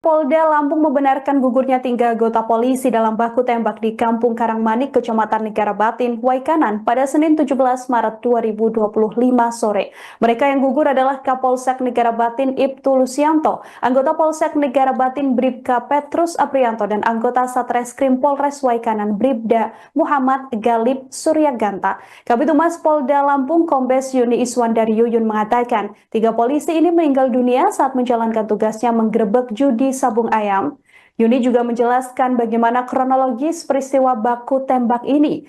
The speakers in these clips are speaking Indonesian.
Polda Lampung membenarkan gugurnya 3 anggota polisi dalam baku tembak di Kampung Karangmanik, Kecamatan Negara Batin, Waikanan pada Senin 17 Maret 2025 sore. Mereka yang gugur adalah Kapolsek Negara Batin Ibtu Lusianto, anggota Polsek Negara Batin Bribka Petrus Aprianto, dan anggota Satreskrim Polres Waikanan Bribda Muhammad Galib Suryaganta. Kabid Humas Polda Lampung Kombes Yuni Iswandari Yuyun mengatakan, 3 polisi ini meninggal dunia saat menjalankan tugasnya menggerebek judi sabung ayam. Yuni juga menjelaskan bagaimana kronologis peristiwa baku tembak ini.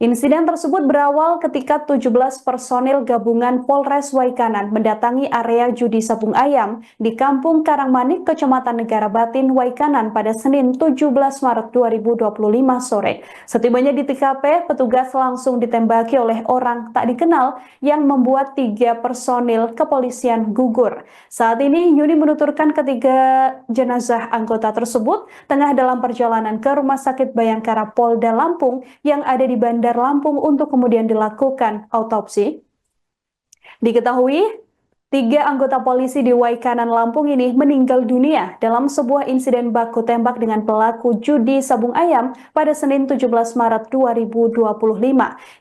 Insiden tersebut berawal ketika 17 personil gabungan Polres Waikanan mendatangi area judi sabung ayam di Kampung Karangmanik, Kecamatan Negara Batin, Waikanan pada Senin 17 Maret 2025 sore. Setibanya di TKP, petugas langsung ditembaki oleh orang tak dikenal yang membuat 3 personil kepolisian gugur. Saat ini Yuni menuturkan ketiga jenazah anggota tersebut tengah dalam perjalanan ke Rumah Sakit Bayangkara Polda Lampung yang ada di Bandar Lampung untuk kemudian dilakukan autopsi. Diketahui 3 anggota polisi di Waikanan Lampung ini meninggal dunia dalam sebuah insiden baku tembak dengan pelaku judi sabung ayam pada Senin 17 Maret 2025,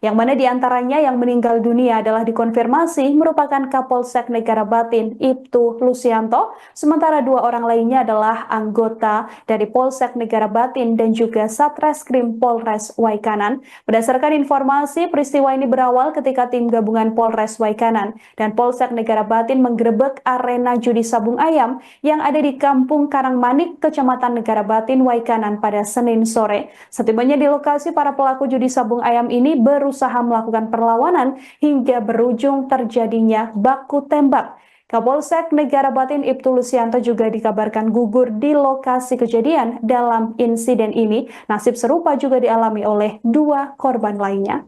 yang mana diantaranya yang meninggal dunia adalah dikonfirmasi merupakan Kapolsek Negara Batin Ibtu Lusianto, sementara 2 orang lainnya adalah anggota dari Polsek Negara Batin dan juga Satreskrim Polres Waikanan. Berdasarkan informasi, peristiwa ini berawal ketika tim gabungan Polres Waikanan dan Polsek Negara Batin menggerebek arena judi sabung ayam yang ada di Kampung Karangmanik, Kecamatan Negara Batin, Waikanan pada Senin sore. Setibanya di lokasi, para pelaku judi sabung ayam ini berusaha melakukan perlawanan hingga berujung terjadinya baku tembak. Kapolsek Negara Batin Ibtu Lusianto juga dikabarkan gugur di lokasi kejadian dalam insiden ini. Nasib serupa juga dialami oleh 2 korban lainnya.